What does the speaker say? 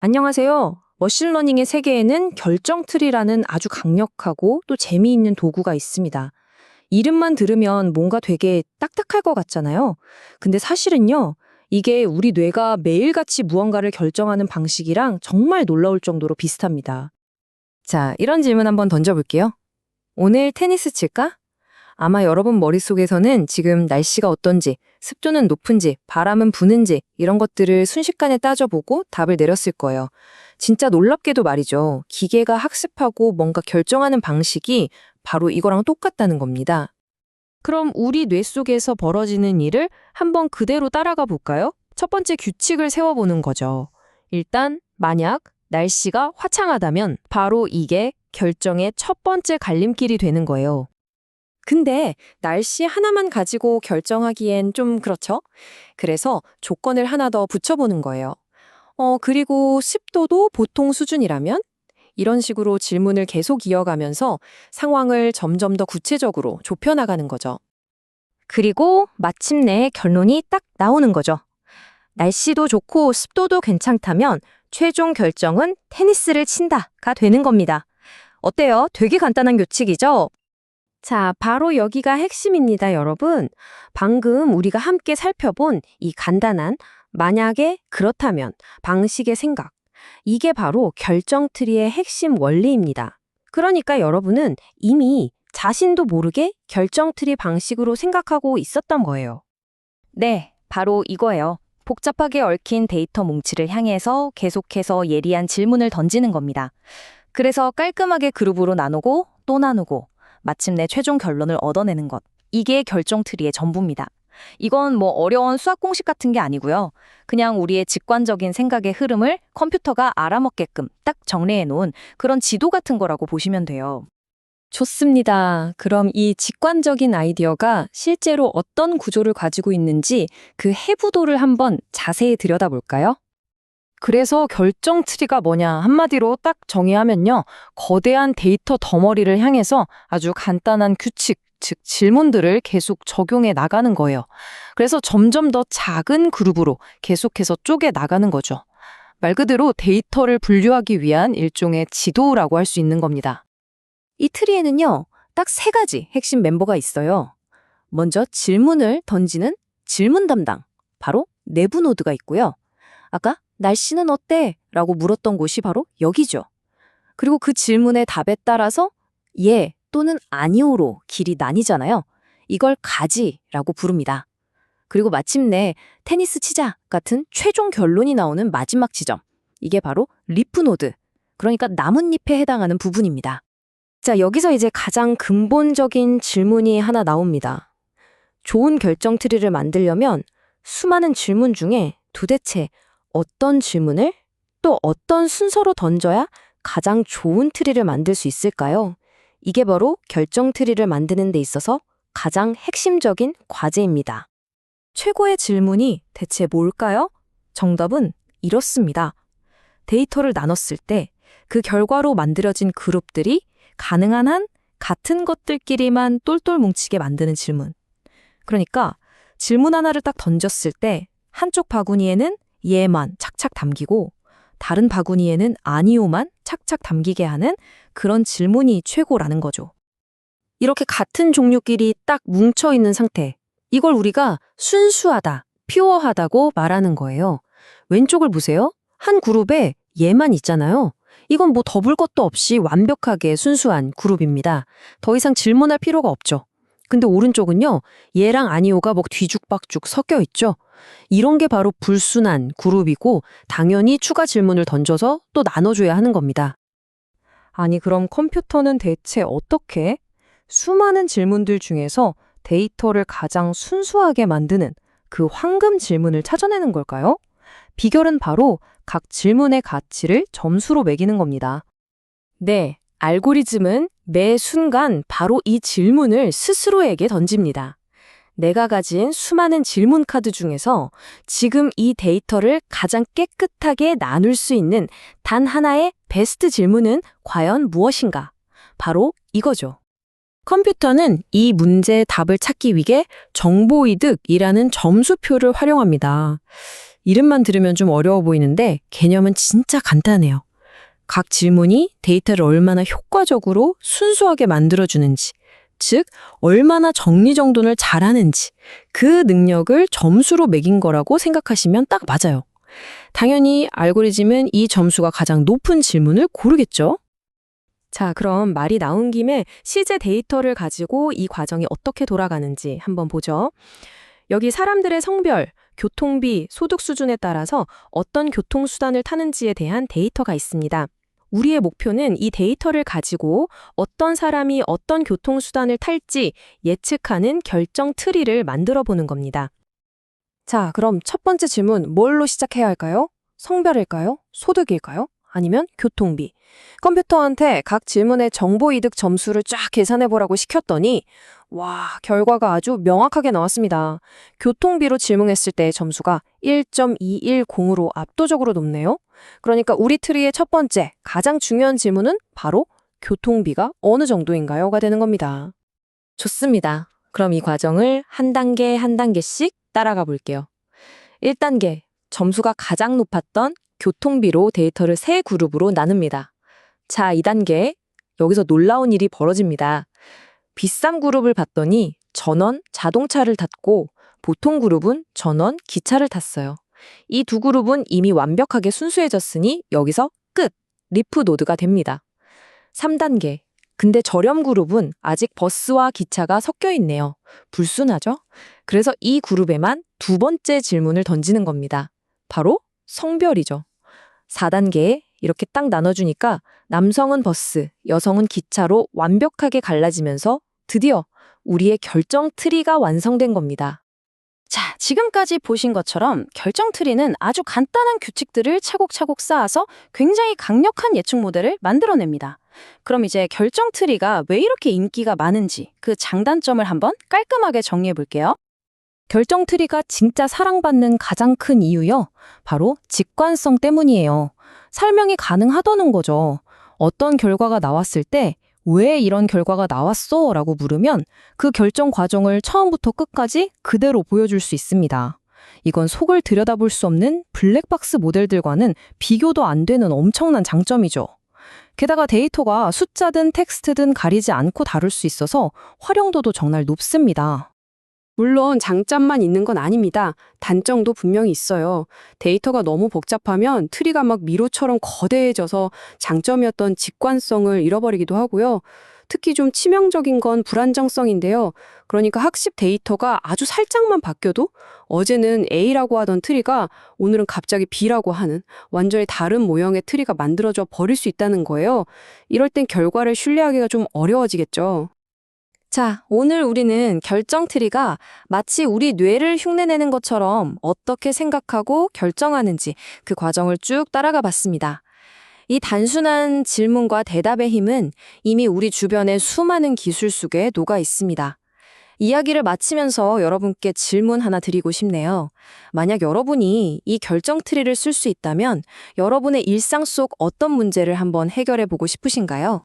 안녕하세요. 머신러닝의 세계에는 결정트리라는 아주 강력하고 또 재미있는 도구가 있습니다. 이름만 들으면 뭔가 되게 딱딱할 것 같잖아요. 근데 사실은요, 이게 우리 뇌가 매일같이 무언가를 결정하는 방식이랑 정말 놀라울 정도로 비슷합니다. 자, 이런 질문 한번 던져볼게요. 오늘 테니스 칠까? 아마 여러분 머릿속에서는 지금 날씨가 어떤지, 습도는 높은지, 바람은 부는지 이런 것들을 순식간에 따져보고 답을 내렸을 거예요. 진짜 놀랍게도 말이죠. 기계가 학습하고 뭔가 결정하는 방식이 바로 이거랑 똑같다는 겁니다. 그럼 우리 뇌 속에서 벌어지는 일을 한번 그대로 따라가 볼까요? 첫 번째 규칙을 세워보는 거죠. 일단 만약 날씨가 화창하다면 바로 이게 결정의 첫 번째 갈림길이 되는 거예요. 근데 날씨 하나만 가지고 결정하기엔 좀 그렇죠? 그래서 조건을 하나 더 붙여보는 거예요. 그리고 습도도 보통 수준이라면? 이런 식으로 질문을 계속 이어가면서 상황을 점점 더 구체적으로 좁혀나가는 거죠. 그리고 마침내 결론이 딱 나오는 거죠. 날씨도 좋고 습도도 괜찮다면 최종 결정은 테니스를 친다가 되는 겁니다. 어때요? 되게 간단한 규칙이죠? 자, 바로 여기가 핵심입니다, 여러분. 방금 우리가 함께 살펴본 이 간단한 만약에 그렇다면 방식의 생각. 이게 바로 결정트리의 핵심 원리입니다. 그러니까 여러분은 이미 자신도 모르게 결정트리 방식으로 생각하고 있었던 거예요. 네, 바로 이거예요. 복잡하게 얽힌 데이터 뭉치를 향해서 계속해서 예리한 질문을 던지는 겁니다. 그래서 깔끔하게 그룹으로 나누고 또 나누고 마침내 최종 결론을 얻어내는 것. 이게 결정트리의 전부입니다. 이건 뭐 어려운 수학 공식 같은 게 아니고요. 그냥 우리의 직관적인 생각의 흐름을 컴퓨터가 알아먹게끔 딱 정리해 놓은 그런 지도 같은 거라고 보시면 돼요. 좋습니다. 그럼 이 직관적인 아이디어가 실제로 어떤 구조를 가지고 있는지 그 해부도를 한번 자세히 들여다볼까요? 그래서 결정 트리가 뭐냐 한마디로 딱 정의하면요. 거대한 데이터 덩어리를 향해서 아주 간단한 규칙, 즉 질문들을 계속 적용해 나가는 거예요. 그래서 점점 더 작은 그룹으로 계속해서 쪼개 나가는 거죠. 말 그대로 데이터를 분류하기 위한 일종의 지도라고 할 수 있는 겁니다. 이 트리에는요. 딱 세 가지 핵심 멤버가 있어요. 먼저 질문을 던지는 질문 담당, 바로 내부 노드가 있고요. 아까 날씨는 어때? 라고 물었던 곳이 바로 여기죠. 그리고 그 질문의 답에 따라서 예 또는 아니오로 길이 나뉘잖아요. 이걸 가지라고 부릅니다. 그리고 마침내 테니스 치자 같은 최종 결론이 나오는 마지막 지점. 이게 바로 리프 노드. 그러니까 나뭇잎에 해당하는 부분입니다. 자, 여기서 이제 가장 근본적인 질문이 하나 나옵니다. 좋은 결정 트리를 만들려면 수많은 질문 중에 도대체 어떤 질문을 또 어떤 순서로 던져야 가장 좋은 트리를 만들 수 있을까요? 이게 바로 결정 트리를 만드는 데 있어서 가장 핵심적인 과제입니다. 최고의 질문이 대체 뭘까요? 정답은 이렇습니다. 데이터를 나눴을 때 그 결과로 만들어진 그룹들이 가능한 한 같은 것들끼리만 똘똘 뭉치게 만드는 질문. 그러니까 질문 하나를 딱 던졌을 때 한쪽 바구니에는 예만 착착 담기고 다른 바구니에는 아니오만 착착 담기게 하는 그런 질문이 최고라는 거죠. 이렇게 같은 종류끼리 딱 뭉쳐있는 상태. 이걸 우리가 순수하다, 퓨어하다고 말하는 거예요. 왼쪽을 보세요. 한 그룹에 예만 있잖아요. 이건 뭐 더 볼 것도 없이 완벽하게 순수한 그룹입니다. 더 이상 질문할 필요가 없죠. 근데 오른쪽은요. 얘랑 아니오가 뭐 뒤죽박죽 섞여 있죠. 이런 게 바로 불순한 그룹이고 당연히 추가 질문을 던져서 또 나눠줘야 하는 겁니다. 아니 그럼 컴퓨터는 대체 어떻게 수많은 질문들 중에서 데이터를 가장 순수하게 만드는 그 황금 질문을 찾아내는 걸까요? 비결은 바로 각 질문의 가치를 점수로 매기는 겁니다. 네, 알고리즘은 매 순간 바로 이 질문을 스스로에게 던집니다. 내가 가진 수많은 질문 카드 중에서 지금 이 데이터를 가장 깨끗하게 나눌 수 있는 단 하나의 베스트 질문은 과연 무엇인가? 바로 이거죠. 컴퓨터는 이 문제의 답을 찾기 위해 정보이득이라는 점수표를 활용합니다. 이름만 들으면 좀 어려워 보이는데 개념은 진짜 간단해요. 각 질문이 데이터를 얼마나 효과적으로 순수하게 만들어주는지, 즉 얼마나 정리정돈을 잘하는지 그 능력을 점수로 매긴 거라고 생각하시면 딱 맞아요. 당연히 알고리즘은 이 점수가 가장 높은 질문을 고르겠죠. 자, 그럼 말이 나온 김에 실제 데이터를 가지고 이 과정이 어떻게 돌아가는지 한번 보죠. 여기 사람들의 성별, 교통비, 소득 수준에 따라서 어떤 교통수단을 타는지에 대한 데이터가 있습니다. 우리의 목표는 이 데이터를 가지고 어떤 사람이 어떤 교통수단을 탈지 예측하는 결정 트리를 만들어 보는 겁니다. 자, 그럼 첫 번째 질문 뭘로 시작해야 할까요? 성별일까요? 소득일까요? 아니면 교통비? 컴퓨터한테 각 질문의 정보이득 점수를 쫙 계산해보라고 시켰더니 와, 결과가 아주 명확하게 나왔습니다. 교통비로 질문했을 때 점수가 1.210으로 압도적으로 높네요. 그러니까 우리 트리의 첫 번째, 가장 중요한 질문은 바로 교통비가 어느 정도인가요?가 되는 겁니다. 좋습니다. 그럼 이 과정을 한 단계 한 단계씩 따라가 볼게요. 1단계, 점수가 가장 높았던 교통비로 데이터를 세 그룹으로 나눕니다. 자, 2단계, 여기서 놀라운 일이 벌어집니다. 비싼 그룹을 봤더니 전원 자동차를 탔고 보통 그룹은 전원 기차를 탔어요. 이 두 그룹은 이미 완벽하게 순수해졌으니 여기서 끝! 리프 노드가 됩니다. 3단계, 근데 저렴 그룹은 아직 버스와 기차가 섞여 있네요. 불순하죠? 그래서 이 그룹에만 두 번째 질문을 던지는 겁니다. 바로 성별이죠. 4단계에 이렇게 딱 나눠주니까 남성은 버스, 여성은 기차로 완벽하게 갈라지면서 드디어 우리의 결정 트리가 완성된 겁니다. 자, 지금까지 보신 것처럼 결정 트리는 아주 간단한 규칙들을 차곡차곡 쌓아서 굉장히 강력한 예측 모델을 만들어냅니다. 그럼 이제 결정 트리가 왜 이렇게 인기가 많은지 그 장단점을 한번 깔끔하게 정리해 볼게요. 결정 트리가 진짜 사랑받는 가장 큰 이유요. 바로 직관성 때문이에요. 설명이 가능하다는 거죠. 어떤 결과가 나왔을 때 왜 이런 결과가 나왔어? 라고 물으면 그 결정 과정을 처음부터 끝까지 그대로 보여줄 수 있습니다. 이건 속을 들여다볼 수 없는 블랙박스 모델들과는 비교도 안 되는 엄청난 장점이죠. 게다가 데이터가 숫자든 텍스트든 가리지 않고 다룰 수 있어서 활용도도 정말 높습니다. 물론 장점만 있는 건 아닙니다. 단점도 분명히 있어요. 데이터가 너무 복잡하면 트리가 막 미로처럼 거대해져서 장점이었던 직관성을 잃어버리기도 하고요. 특히 좀 치명적인 건 불안정성인데요. 그러니까 학습 데이터가 아주 살짝만 바뀌어도 어제는 A라고 하던 트리가 오늘은 갑자기 B라고 하는 완전히 다른 모형의 트리가 만들어져 버릴 수 있다는 거예요. 이럴 땐 결과를 신뢰하기가 좀 어려워지겠죠. 자, 오늘 우리는 결정 트리가 마치 우리 뇌를 흉내내는 것처럼 어떻게 생각하고 결정하는지 그 과정을 쭉 따라가 봤습니다. 이 단순한 질문과 대답의 힘은 이미 우리 주변의 수많은 기술 속에 녹아 있습니다. 이야기를 마치면서 여러분께 질문 하나 드리고 싶네요. 만약 여러분이 이 결정 트리를 쓸 수 있다면 여러분의 일상 속 어떤 문제를 한번 해결해 보고 싶으신가요?